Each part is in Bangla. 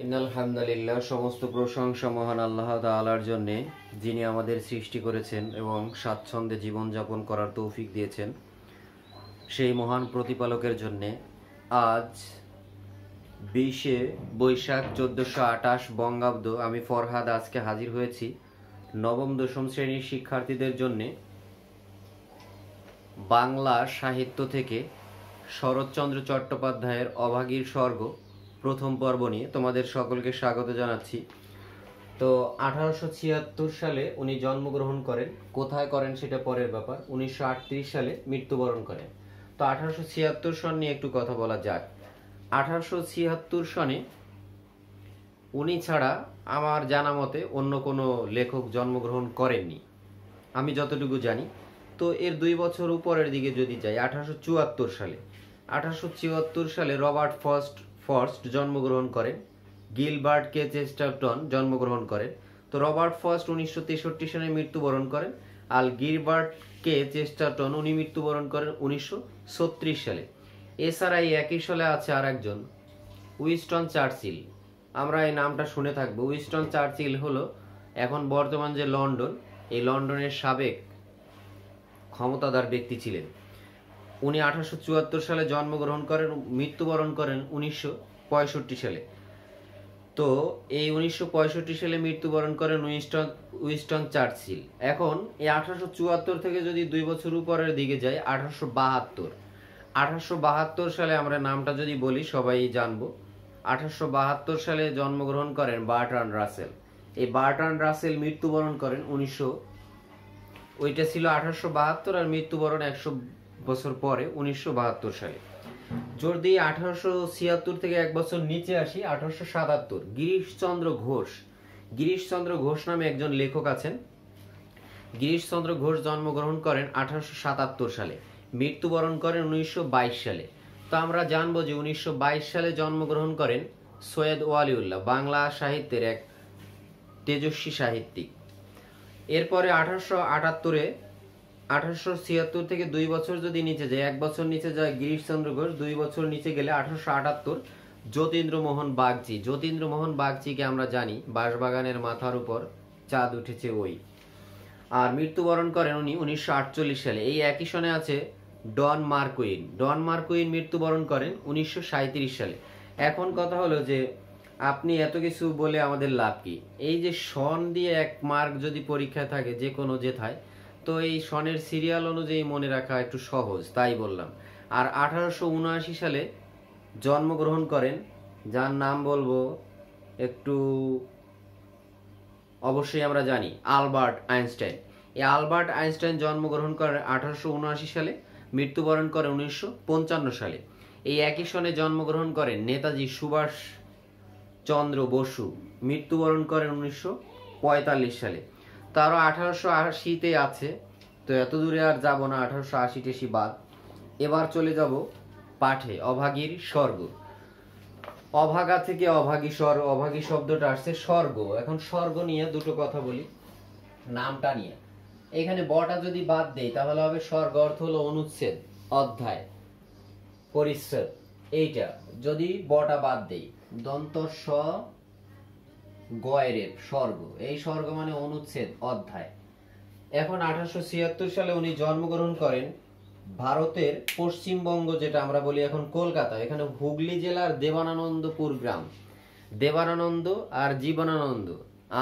ইন্নাল হামদুলিল্লাহ, সমস্ত প্রশংসা মহান আল্লাহ তাআলার জন্য, যিনি আমাদের সৃষ্টি করেছেন এবং স্বাচ্ছন্দ্যে জীবনযাপন করার তৌফিক দিয়েছেন। সেই মহান প্রতিপালকের জন্য আজ 20শে বৈশাখ 1428 বঙ্গাব্দ আমি ফরহাদ আজকে হাজির হয়েছি নবম দশম শ্রেণীর শিক্ষার্থীদের জন্য বাংলা সাহিত্য থেকে শরৎচন্দ্র চট্টোপাধ্যায়ের অভাগীর স্বর্গ প্রথম পর্ব নিয়ে তোমাদের সকলকে স্বাগত জানাচ্ছি। তো 1876 সালে উনি জন্মগ্রহণ করেন। কোথায় করেন সেটা পরের ব্যাপার। 1938 সালে মৃত্যুবরণ করেন। তো 1876 সন নিয়ে একটু কথা বলা যাক। 1876 সনে উনি ছাড়া আমার জানা মতে অন্য কোনো লেখক জন্মগ্রহণ করেননি, আমি যতটুকু জানি। তো এর 2 বছর উপরের দিকে যদি যাই, 1874 সালে রবার্ট ফর্স্ট জন্মগ্রহণ করেন। গিলবার্ট কে চেস্টারটন জন্মগ্রহণ করেন। তো রবার্ট ফর্স্ট 1963 সালে মৃত্যুবরণ করেন, আর গিলবার্ট কে চেস্টারটন উনি মৃত্যুবরণ করেন 1936 সালে। এছাড়া এই একই সালে আছে আর একজন, উইনস্টন চার্চিল। আমরা এই নামটা শুনে থাকবো। উইনস্টন চার্চিল হলো এখন বর্তমান যে লন্ডন, এই লন্ডনের সাবেক ক্ষমতাধর ব্যক্তি ছিলেন। উনি 1874 সালে জন্মগ্রহণ করেন, মৃত্যুবরণ করেন 1965 সালে। তো এই 1965 সালে মৃত্যুবরণ করেন উইনস্টন চার্চিল। এখন এই 1874 থেকে যদি 2 বছর উপরের দিকে যাই, 1872 সালে আমরা নামটা যদি বলি সবাই জানবো। 1872 সালে জন্মগ্রহণ করেন বার্ট্রান্ড রাসেল। এই বার্ট্রান্ড রাসেল মৃত্যুবরণ করেন ওইটা ছিল 1872, আর মৃত্যুবরণ 100 বছর পরে 1972 সালে। যদি 1876 থেকে 1 বছর নিচে আসি, 1877 গিরিশচন্দ্র ঘোষ নামে একজন লেখক আছেন। গিরিশচন্দ্র ঘোষ জন্মগ্রহণ করেন 1877 সালে, মৃত্যুবরণ করেন 1922 সালে। তো আমরা জানবো যে 1922 সালে জন্মগ্রহণ করেন সৈয়দ ওয়ালিউল্লাহ, বাংলা সাহিত্যের এক তেজস্বী সাহিত্যিক। এরপরে 1876 থেকে 2 বছর যদি নিচে যায়, 1 বছর নিচে যায় গিরিশচন্দ্র ঘোষ, 2 বছর নিচে গেলে 1878 যতীন্দ্রমোহন বাগচিকে আমরা জানি, বাঁশবাগানের মাথার উপর চাঁদ উঠেছে ওই। আর মৃত্যুবরণ করেন উনি 1948 সালে। এই একই সনে আছে ডন মার্কুইন মৃত্যুবরণ করেন 1937 সালে। এখন কথা হলো যে আপনি এত কিছু বলে আমাদের লাভ কি? এই যে সন দিয়ে 1 মার্ক যদি পরীক্ষায় থাকে যে কোনো জেথায়, তো এই সনের সিরিয়াল অনুযায়ী মনে রাখা একটু সহজ, তাই বললাম। আর 1879 সালে জন্মগ্রহণ করেন, যার নাম বলবো একটু অবশ্যই আমরা জানি, আলবার্ট আইনস্টাইন। এই আলবার্ট আইনস্টাইন জন্মগ্রহণ করেন 1879 সালে, মৃত্যুবরণ করেন 1955 সালে। এই একই সনে জন্মগ্রহণ করেন নেতাজি সুভাষ চন্দ্র বসু, মৃত্যুবরণ করেন 1945 সালে। তারও 1880-তে আছে, তো এত দূরে আর যাব না, 1880 বাদ। এবার চলে যাব পাঠে, অভাগীর স্বর্গ। অভাগা থেকে অভাগী শব্দটা আসছে স্বর্গ। এখন স্বর্গ নিয়ে দুটো কথা বলি, নামটা নিয়ে। এখানে বটা যদি বাদ দেই তাহলে হবে স্বর্গ, অর্থ হলো অনুচ্ছেদ, অধ্যায়, পরিচ্ছেদ। এইটা যদি বটা বাদ দেই, দন্ত স গয়ের স্বর্গ, এই স্বর্গ মানে অনুচ্ছেদ, অধ্যায়। এখন 1876 সালে উনি জন্মগ্রহণ করেন ভারতের পশ্চিমবঙ্গ, যেটা আমরা বলি এখন কলকাতা, এখানে হুগলি জেলার দেবানন্দপুর গ্রাম। দেবানন্দ আর জীবনানন্দ,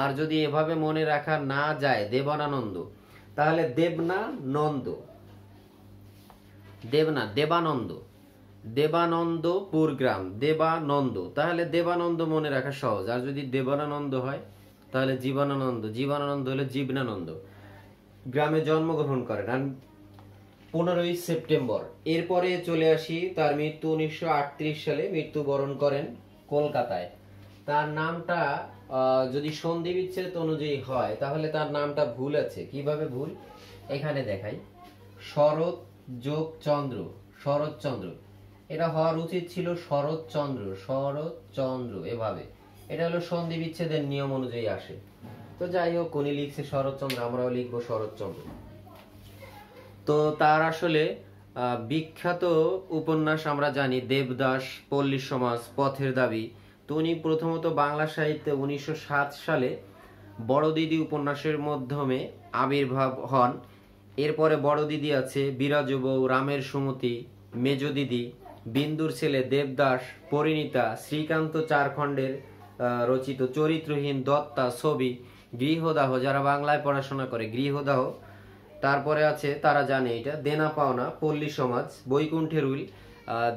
আর যদি এভাবে মনে রাখা না যায় দেবানন্দ, তাহলে দেবানন্দপুর গ্রাম, দেবানন্দ, তাহলে দেবানন্দ মনে রাখা সহজ। আর যদি দেবানন্দ হয় তাহলে জীবনানন্দ হলে জীবনানন্দ। গ্রামে জন্মগ্রহণ করেন। আর 15ই সেপ্টেম্বর। এরপরে চলে আসি, তার মৃত্যু 1938 সালে, মৃত্যুবরণ করেন কলকাতায়। তার নামটা যদি সন্ধি বিচ্ছেদ অনুযায়ী হয় তাহলে তার নামটা ভুল আছে। কিভাবে ভুল এখানে দেখাই, শরৎচন্দ্র, এটা হওয়ার উচিত ছিল শরৎচন্দ্র, এভাবে। এটা হলো সন্ধি বিচ্ছেদের নিয়ম অনুযায়ী আসে। তো যাই হোক, উনি লিখছে শরৎচন্দ্র, আমরাও লিখবো শরৎচন্দ্র। তো তার আসলে বিখ্যাত উপন্যাস আমরা জানি দেবদাস, পল্লী সমাজ, পথের দাবি। তো তো উনি প্রথমত বাংলা সাহিত্যে 1907 সালে বড় দিদি উপন্যাসের মাধ্যমে আবির্ভাব হন। এরপরে বড় দিদি আছে, বিরাজ বউ, রামের সুমতি, মেজ দিদি, বিন্দুর ছেলে, দেবদাস, পরিণীতা, শ্রীকান্ত চার খণ্ডের রচিত চরিত্রহীন, দত্তা, ছবি, গৃহদাহ, যারা বাংলায় পড়াশোনা করে গৃহদাহ। তারপরে আছে, তারা জানে এটা, দেনা পাওনা, পল্লী সমাজ, বৈকুণ্ঠের উইল।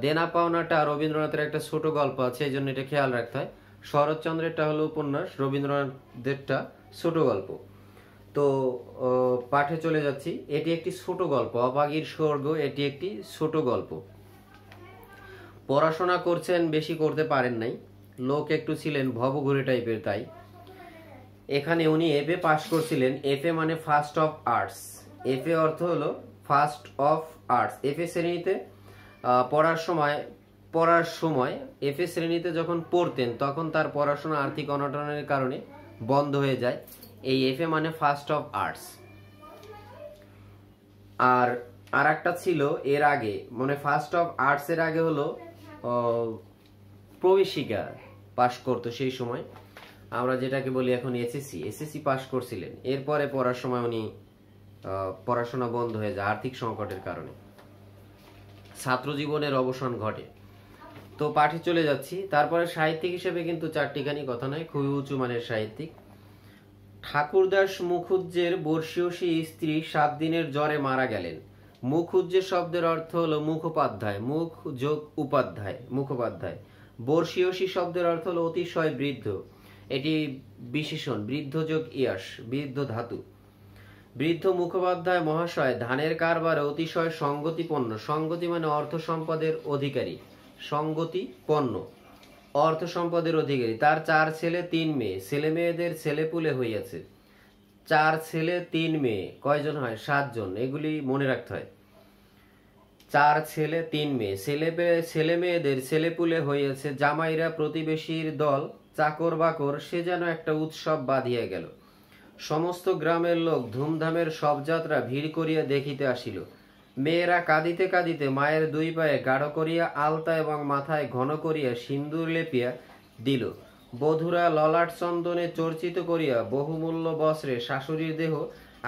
দেনা পাওনাটা রবীন্দ্রনাথের একটা ছোট গল্প আছে, এই জন্য এটা খেয়াল রাখতে হয়। শরৎচন্দ্রেরটা হলো উপন্যাস, রবীন্দ্রনাথেরটা ছোট গল্প। তো পাঠে চলে যাচ্ছি। এটি একটি ছোট গল্প, অভাগীর স্বর্গ, এটি একটি ছোট গল্প। পড়াশোনা করছেন, বেশি করতে পারেন নাই, লোক একটু ছিলেন ভবঘুরে টাইপের, তাই এখানে উনি এফএ পাশ করছিলেন। এফএ মানে ফার্স্ট অফ আর্টস, এফএ অর্থ হলো ফার্স্ট অফ আর্টস। এফএ শ্রেণীতে পড়ার সময় এফএ শ্রেণীতে যখন পড়তেন তখন তার পড়াশোনা আর্থিক অনটনের কারণে বন্ধ হয়ে যায়। এই এফএ মানে ফার্স্ট অফ আর্টস। আর একটা ছিল এর আগে, মানে ফার্স্ট অফ আর্টস এর আগে হলো প্রবেশিকা পাশ করতো সেই সময়, আমরা যেটাকে বলি এখন এসএসসি পাশ করছিলেন। এরপরে পড়ার সময় উনি পড়াশোনা বন্ধ হয়ে যায় আর্থিক সংকটের কারণে, ছাত্র জীবনের অবসান ঘটে। তো পাঠে চলে যাচ্ছি। তারপরে সাহিত্যিক হিসেবে কিন্তু চারটিখানি কথা নয়, খুবই উঁচু মানের সাহিত্যিক। ঠাকুরদাস মুখুজ্জের বর্ষীয়সী স্ত্রী 7 দিনের জ্বরে মারা গেলেন। মুখুজ্জে শব্দের অর্থ হলো মুখোপাধ্যায়, মুখ যোগ উপাধ্যায়, মুখোপাধ্যায়। বর্ষীয়সী শব্দের অর্থ হলো অতিশয় বৃদ্ধ, এটি বিশেষণ, বৃদ্ধ যোগ ইয়াস, বৃদ্ধ ধাতু। বৃদ্ধ মুখোপাধ্যায় মহাশয় ধানের কারবারে অতিশয় সঙ্গতিপন্ন, সঙ্গতি মানে অর্থ সম্পদের অধিকারী, সঙ্গতিপন্ন অর্থ সম্পদের অধিকারী। তার 4 ছেলে 3 মেয়ে, ছেলে মেয়েদের ছেলেপুলে হইয়াছে। 4 ছেলে 3 মেয়ে কয়জন হয়? 7 জন, এগুলি মনে রাখতে হয়। 4 ছেলে 3 মেয়ে, ছেলে মেয়েদের ছেলেপুলে হইয়াছে। জামাইরা প্রতিবেশীর দল, চাকর বাকর, সে যেন একটা উৎসব বাঁধিয়া গেল। সমস্ত গ্রামের লোক ধুমধামের শবযাত্রা ভিড় করিয়া দেখিতে আসিল। মেয়েরা কাঁদিতে কাঁদিতে মায়ের 2 পায়ে গাঢ় করিয়া আলতা এবং মাথায় ঘন করিয়া সিন্দুর লেপিয়া দিল। বধূরা ললাট চন্দনে চর্চিত করিয়া বহুমূল্য বস্ত্রে শাশুড়ির দেহ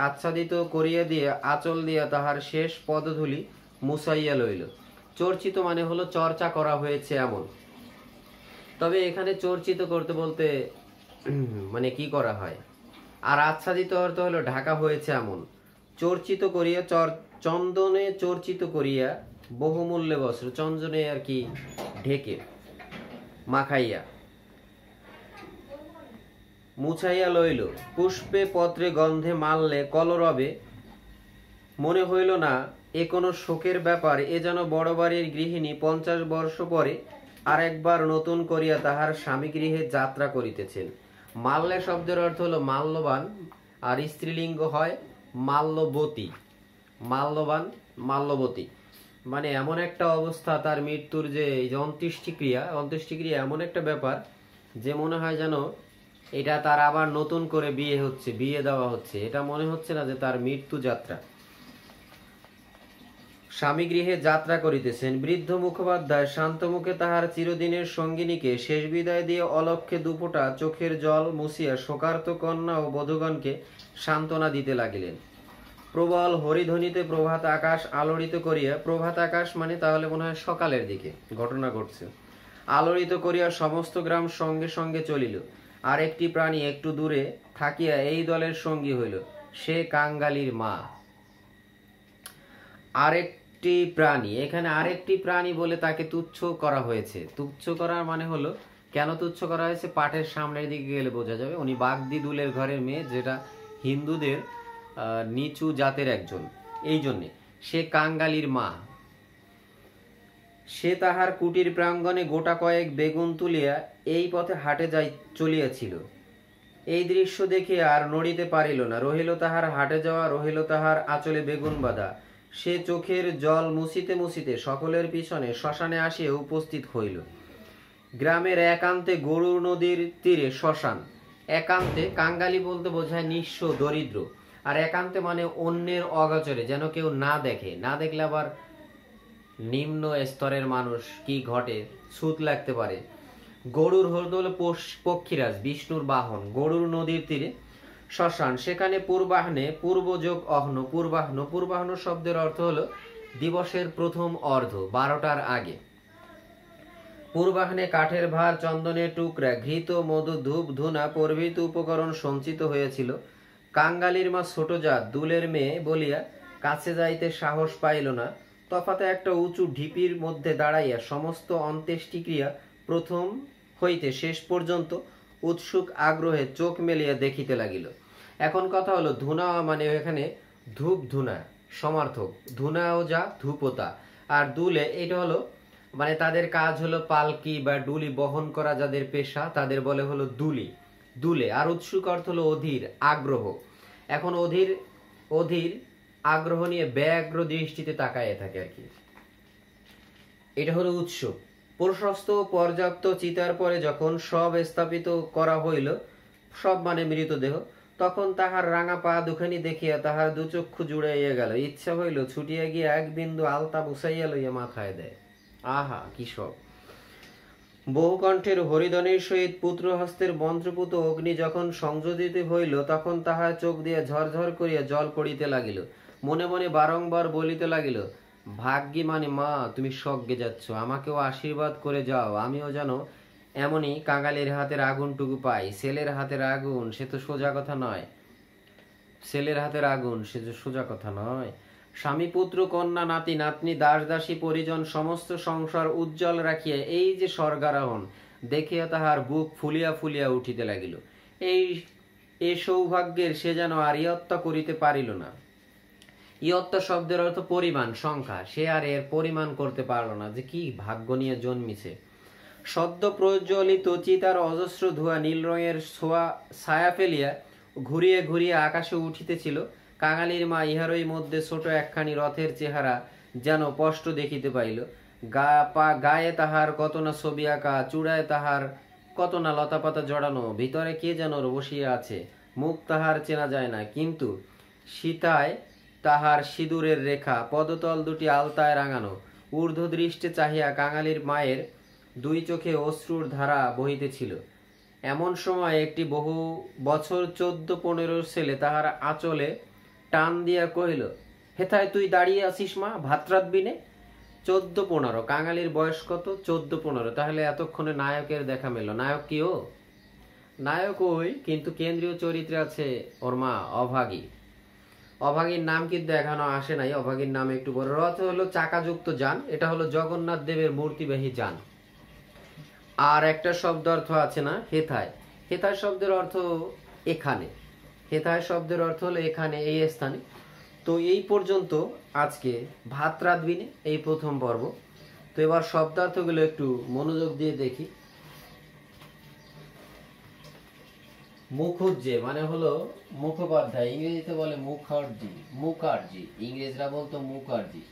আচ্ছাদিত করিয়া দিয়ে আঁচল দিয়া তাহার শেষ পদধূলি মুছাইয়া লইল। চর্চিত মানে হলো চর্চা করা হয়েছে এমন। তবে এখানে চর্চিত করতে বলতে মানে কি করা হয়, আর আচ্ছাদিত অর্থ হলো ঢাকা হয়েছে এমন। চর্চিত করিয়া, চন্দনে চর্চিত করিয়া, বহুমূল্যে বস্ত্র, চন্দনে আর কি ঢেকে মাখাইয়া, মুছাইয়া লইল। পুষ্পে পত্রে গন্ধে মাললে কলরবে, মনে হইল না এ কোনো শোকের ব্যাপার, এ যেন বড় বাড়ির গৃহিণী 50 বর্ষ পরে আর একবার নতুন করিয়া তাহার স্বামী গৃহে যাত্রা করিতেছেন। মাল্যে শব্দের অর্থ হলো মাল্যবান, আর স্ত্রীলিঙ্গ হয় মাল্যবতী, মাল্যবান, মাল্যবতী। মানে এমন একটা অবস্থা তার মৃত্যুর, যে অন্ত্যেষ্টিক্রিয়া এমন একটা ব্যাপার যে মনে হয় যেন এটা তার আবার নতুন করে বিয়ে দেওয়া হচ্ছে, এটা মনে হচ্ছে না যে তার মৃত্যু যাত্রা। স্বামী গৃহে যাত্রা করিতেছেন। বৃদ্ধ মুখোপাধ্যায় শান্ত মুখে তাহার চিরদিনের সঙ্গিনীকে শেষ বিদায় দিয়ে অলক্ষে 2 ফোঁটা চোখের জল মুছিয়া শোকার্ত কন্যা ও বধূগণকে সান্ত্বনা দিতে লাগিলেন। প্রবল হরিধ্বনিতে প্রভাত আকাশ আলোড়িত করিয়া, প্রভাত আকাশ মানে তাহলে মনে হয় সকালের দিকে ঘটনা ঘটছে, আলোড়িত করিয়া সমস্ত গ্রাম সঙ্গে সঙ্গে চলিল। আর একটি প্রাণী একটু দূরে থাকিয়া এই দলের সঙ্গী হইল, সে কাঙ্গালির মা। আরেকটি প্রাণী, এখানে আরেকটি প্রাণী বলে তাকে তুচ্ছ করা হয়েছে। তুচ্ছ করার মানে হলো, কেন তুচ্ছ করা হয়েছে পাঠের সামনের দিকে গেলে বোঝা যাবে। উনি বাগদিদুলের ঘরের মেয়ে, যেটা হিন্দুদের নিচু জাতের একজন, এই জন্যে সে কাঙ্গালির মা। সে তাহার কুটির প্রাঙ্গণে গোটা কয়েক বেগুন তুলিয়া এই পথে হাটে চলিয়াছিল। এই দৃশ্য দেখে আর নড়িতে পারিল না, রহিল তাহার হাটে যাওয়া, রহিল তাহার আঁচলে বেগুন বাঁধা। সে চোখের জল মুছিতে মুছিতে সকলের পিছনে শ্মশানে আসিয়া উপস্থিত হইল। গ্রামের একান্তে গরুর নদীর তীরে শ্মশান। একান্তে, কাঙ্গালি বলতে বোঝায় নিঃস্ব, দরিদ্র, আর একান্তে মানে অন্যের অগোচরে, যেন কেউ না দেখে। না দেখলে আবার নিম্ন স্তরের মানুষ কি ঘটে, ছুত লাগতে পারে। গরুড় হলো পক্ষীরাজ, বিষ্ণুর বাহন। গরুড় নদীর তীরে শ্মশান, সেখানে পূর্বাহ্নে, পূর্বযোগ অহ্ন, পূর্বাহ্ন। পূর্বাহ্ন শব্দের অর্থ হলো দিবসের প্রথম অর্ধ, 12টার আগে। পূর্বাহ্নে কাঠের ভার, চন্দনের টুকরা, ঘৃত, মধু, ধূপ, ধুনা প্রভৃতি উপকরণ সঞ্চিত হয়েছিল। কাঙ্গালির মা ছোট জাত, দুলের মেয়ে বলিয়া কাছে যাইতে সাহস পাইল না। তফাতে একটা উঁচু ঢিপির মধ্যে দাঁড়াইয়া সমস্ত অন্ত্যেষ্টিক্রিয়া প্রথম হইতে শেষ পর্যন্ত উৎসুক আগ্রহে চোখ মেলিয়া দেখিতে লাগিল। এখন কথা হলো, ধুনা মানে এখানে ধূপ ধুনা সমার্থক, ধুনাও যা ধূপতা। আর দুলে এটা হলো মানে তাদের কাজ হলো পালকি বা ডুলি বহন করা, যাদের পেশা তাদের বলে হলো দুলি, দুলে। আর উৎসুক অর্থ হলো অধীর, আগ্রহ। এখন অধীর আগ্রহ নিয়ে ব্যগ্র দৃষ্টিতে তাকায় থাকে আর কি, এটা হলো উৎসুক। প্রশস্ত পর্যাপ্ত চিতার পরে যখন সব স্থাপিত করা হইল, সব মানে মৃতদেহ, তখন তাহার রাঙা পা দুখানি দেখিয়া তাহার দুচক্ষু জুড়াইয়া গেল। ইচ্ছা হইল ছুটিয়া গিয়া এক বিন্দু আলতা বুসাইয়া লইয়া মাথায় দেয়। আহা কি সব! বহুকণ্ঠের হরিধনের সহিত পুত্রহস্তের মন্ত্রপুত অগ্নি যখন সংযোজিত হইল, তখন তাহার চোখ দিয়া ঝরঝর করিয়া জল পড়িতে লাগিল। মনে মনে বারংবার বলিতে লাগিল, ভাগ্যি মানে মা, তুমি স্বর্গে যাচ্ছ, আমাকেও আশীর্বাদ করে যাও, আমিও যেন এমনই কাঙালির হাতের আগুনটুকু পাই। ছেলের হাতের আগুন সে তো সোজা কথা নয়, ছেলের হাতের আগুন সে যে সোজা কথা নয়। স্বামী পুত্র কন্যা নাতি নাতনি দাস দাসী পরিজন সমস্ত সংসার উজ্জ্বল রাখিয়া এই যে স্বর্গারোহণ দেখিয়া তাহার বুক ফুলিয়া ফুলিয়া উঠিতে লাগিল। এই সৌভাগ্যের সে যেন আর ইয়ত্তা করিতে পারিল না। ইয়ত্তা শব্দের অর্থ পরিমাণ, সংখ্যা। সে আর এর পরিমাণ করতে পারল না যে কি ভাগ্য নিয়ে জন্মিছে। সদ্য প্রজ্বলিত চিতার অজস্র ধোঁয়া নীল রঙের ছায়া ফেলিয়া ঘুরিয়ে ঘুরিয়ে আকাশে উঠিতেছিল। কাঙালির মা ইহারই মধ্যে ছোট একখানি রথের চেহারা যেন স্পষ্ট দেখিতে পাইল। গায়ে তাহার কত না ছবি আঁকা, চূড়ায় তাহার কত না লতাপাতা জড়ানো, ভিতরে কে যেন বসিয়া আছে। মুখ তাহার চেনা যায় না, কিন্তু সীতায় তাহার সিঁদুরের রেখা, পদতল দুটি আলতায় রাঙানো। ঊর্ধ্ব দৃষ্টে চাহিয়া কাঙালির মায়ের দুই চোখে অশ্রুর ধারা বহিতেছিল। এমন সময় একটি বহু বছর 14-15 ছেলে তাহার আঁচলে টান দিয়া কহিল, হেথায় তুই দাঁড়িয়ে আছিস মা, ভাত রাঁধবি নে? 14-15, কাঙালির বয়স কত? 14-15। তাহলে এতক্ষণে নায়কের দেখা মেল। নায়ক কি ও? নায়ক ওই, কিন্তু কেন্দ্রীয় চরিত্রে আছে ওর মা অভাগী। অভাগীর নাম কিন্তু দেখানো আসে নাই, অভাগীর নাম একটু বড়। রথ হলো চাকাযুক্ত যান, এটা হলো জগন্নাথ দেবের মূর্তিবাহী যান। আর একটা শব্দ অর্থ আছে না, হেথায়। হেথায় শব্দের অর্থ এখানে, হেথায় শব্দের অর্থ হলো এখানে, এই স্থানে। তো এই পর্যন্ত আজকে ভাত রাঁধবিনে এই প্রথম পর্ব। তো এবার শব্দার্থগুলো একটু মনোযোগ দিয়ে দেখি। মুখুজ্জে মানে হলো মুখোপাধ্যায়, ইংরেজিতে বলে মুখার্জি, মুখার্জি, ইংরেজরা বলতো মুখার্জি।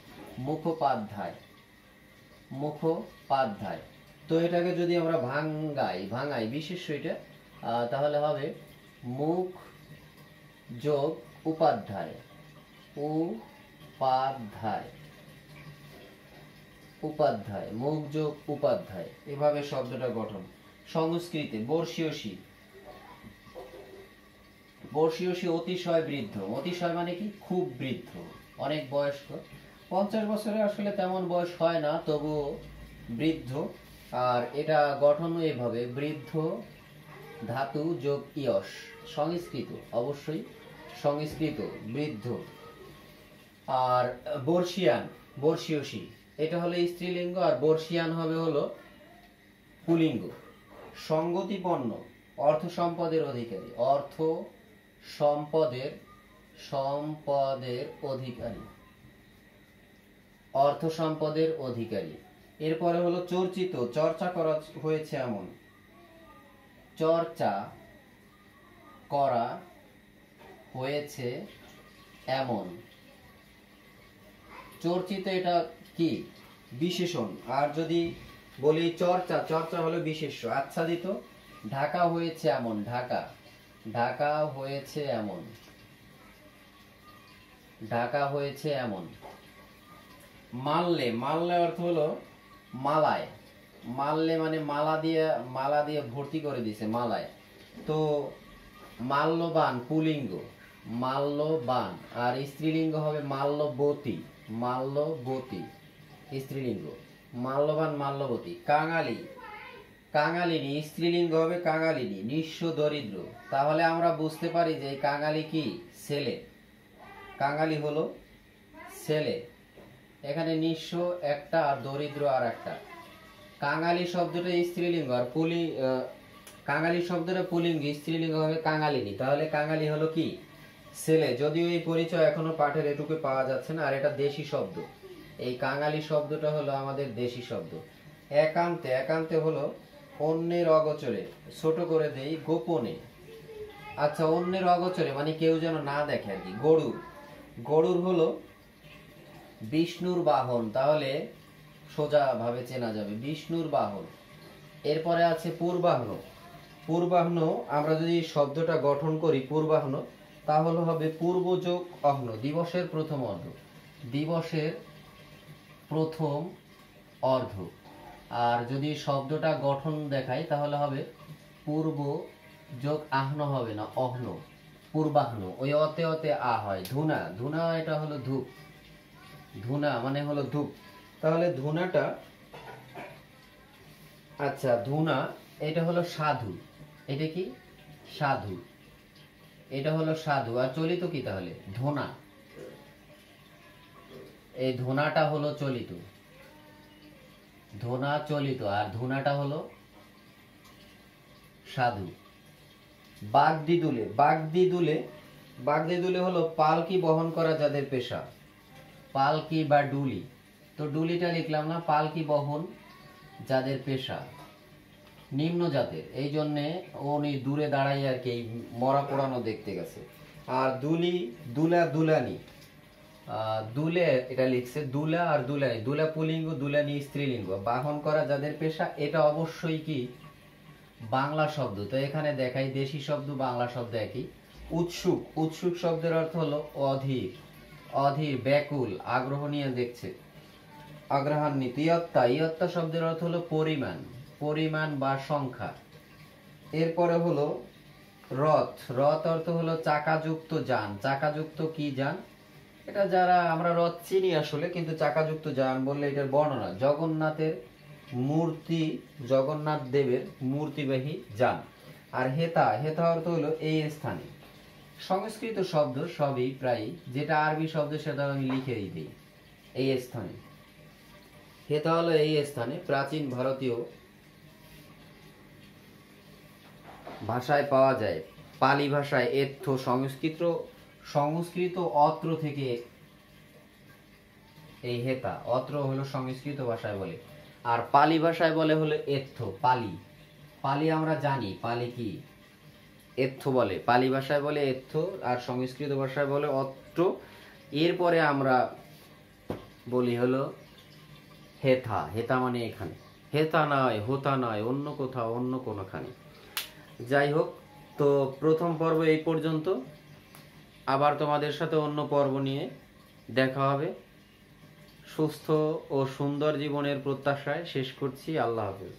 মুখোপাধ্যায়, মুখোপাধ্যায়। তো এটাকে যদি আমরা ভাঙাই বিশেষ্য এটা, তাহলে হবে মুখ যোগ উপাধ্যায়, উপাধ্যায়, উপাধ্যায়, মুখ যোগ উপাধ্যায়, এভাবে শব্দটা গঠন। সংস্কৃতে বর্ষীয়সী, বর্ষীয়সী অতিশয় বৃদ্ধ। অতিশয় মানে কি? খুব বৃদ্ধ, অনেক বয়স্ক। 50 বছরে আসলে তেমন বয়স হয় না, তবুও বৃদ্ধ। আর এটা গঠন এভাবে, বৃদ্ধ ধাতু যোগ ইয়স, সংস্কৃত, অবশ্যই সংস্কৃত, বৃদ্ধ। আর বর্ষিয়ান, বর্ষীয়সী, এটা হলো স্ত্রীলিঙ্গ, আর বর্ষিয়ান হবে হলো পুলিঙ্গ। সঙ্গতিপন্ন, অর্থ সম্পদের অধিকারী, অর্থ সম্পদের, সম্পদের অধিকারী, অর্থ সম্পদের অধিকারী। এরপরে হলো চর্চিত, চর্চা করা হয়েছে এমন, চর্চা করা হয়েছে এমন। চর্চিত এটা কি? বিশেষণ। আর যদি বলি চর্চা, চর্চা হলো বিশেষ্য। আচ্ছাদিত, ঢাকা হয়েছে এমন, ঢাকা, ঢাকা হয়েছে এমন, ঢাকা হয়েছে এমন। মাল্যে, মাল্যে অর্থ হলো মালায়, মাল্যে মানে মালা দিয়ে ভর্তি করে দিছে মালায়। তো মাল্যবান পুলিঙ্গ, মাল্যবান, আর স্ত্রীলিঙ্গ হবে মাল্যবতী, মাল্যবতী স্ত্রীলিঙ্গ, মাল্যবান মাল্যবতী। কাঙালি, কাঙালিনী স্ত্রীলিঙ্গ হবে কাঙালিনী, নিঃস্ব দরিদ্র। তাহলে আমরা বুঝতে পারি যে কাঙালি কি? ছেলে। কাঙালি হলো ছেলে। এখানে নিঃস্ব একটা আর দরিদ্র আর একটা। কাঙালি শব্দটা স্ত্রীলিঙ্গ আর কাঙালি শব্দটা পুলিঙ্গ, স্ত্রীলিঙ্গ হবে কাঙালিনী। তাহলে কাঙালি হলো কি? ছেলে। যদিও এই পরিচয় এখনো পাঠের এটুকু পাওয়া যাচ্ছে না। আর এটা দেশি শব্দ। এই কাঙালি শব্দটা হলো আমাদের দেশি শব্দ। একান্তে, একান্তে হলো অন্যের অগোচরে, ছোট করে দেই গোপনে। আচ্ছা, অন্যের অগোচরে মানে কেউ যেন না দেখে আর কি। গরুর, গরুর হলো বিষ্ণুর বাহন। তাহলে সোজা ভাবে চেনা যাবে বিষ্ণুর বাহন। এরপরে আছে পূর্বাহ্ন। পূর্বাহ্ন আমরা যদি শব্দটা গঠন করি পূর্বাহ্ন, তাহলে হবে পূর্ব যোগ অহ্ন, দিবসের প্রথম অর্ধ, দিবসের প্রথম অর্ধ। আর যদি শব্দটা গঠন দেখাই তাহলে হবে পূর্ব যোগ আহ্ন, হবে না অহ্ন, পূর্বাহ্ন। ওই অতে অতে আ হয়। ধুনা, ধুনা এটা হলো ধূপ, ধুনা মানে হলো ধূপ। তাহলে ধুনাটা, আচ্ছা ধুনা এটা হলো সাধু। এটা কি? সাধু। এটা হলো সাধু। আর চলিত কি তাহলে? ধোনা। এই ধোনাটা হলো চলিত, ধোনা চলিত, আর ধুনাটা হলো সাধু। বাগদিদুলে, বাগদিদুলে, বাগদিদুলে হলো পালকি বহন করা যাদের পেশা, পালকি বা ডুলি। তো ডুলিটা লিখলাম না, পালকি বহন যাদের পেশা, নিম্ন জাতের। এই জন্যে উনি দূরে দাঁড়াই আর কি মরা পোড়ানো দেখতে গেছে। আর দুলি, দুলা, দুলানি, দুলে এটা লিখছে দুলা আর দুলানি, দুলা পুলিঙ্গ, দুলানি স্ত্রীলিঙ্গ। বাহন করা যাদের পেশা, এটা অবশ্যই কি? বাংলা শব্দ। তো এখানে দেখাই দেশি শব্দ বাংলা শব্দ একই। উৎসুক, উৎসুক শব্দের অর্থ হলো অধীর, অধীর ব্যাকুল, আগ্রহ নিয়ে দেখছে, আগ্রহান্বিত। ইয়ত্তা, ইয়ত্তা শব্দের অর্থ হলো পরিমাণ, পরিমাণ বা সংখ্যা। এরপরে হলো রথ, রথ অর্থ হলো চাকাযুক্ত যান। চাকাযুক্ত কি যান? এটা যারা আমরা রথ চিনি আসলে, কিন্তু চাকাযুক্ত যান বললে এটার বর্ণনা। জগন্নাথের মূর্তি, জগন্নাথ দেবের মূর্তিবাহী যান। আর হেতা, হেতা অর্থ হলো এই স্থানে। সংস্কৃত শব্দ সবই প্রায়, যেটা আরবি শব্দ সেটা আমি লিখে দিই এই স্থানে। হেতা হলো এই স্থানে। প্রাচীন ভারতীয় ভাষায় পাওয়া যায়, পালি ভাষায় এত্থ, সংস্কৃত, সংস্কৃত অত্র থেকে এই হেতা, অত্র হলো সংস্কৃত ভাষায় বলে। আর পালি ভাষায় বলে হলো এত্থ, পালি। পালি আমরা জানি, পালি কি? এত্থ বলে, পালি ভাষায় বলে এত্থ, আর সংস্কৃত ভাষায় বলে অত্র। এরপরে আমরা বলি হলো হেথা, হেথা মানে এখানে। হেথা নয়, হোতা নয়, অন্য কোথাও, অন্য কোনোখানে। যাই হোক, তো প্রথম পর্ব এই পর্যন্ত। আবার তোমাদের সাথে অন্য পর্ব নিয়ে দেখা হবে। সুস্থ ও সুন্দর জীবনের প্রত্যাশায় শেষ করছি। আল্লাহ হাফেজ।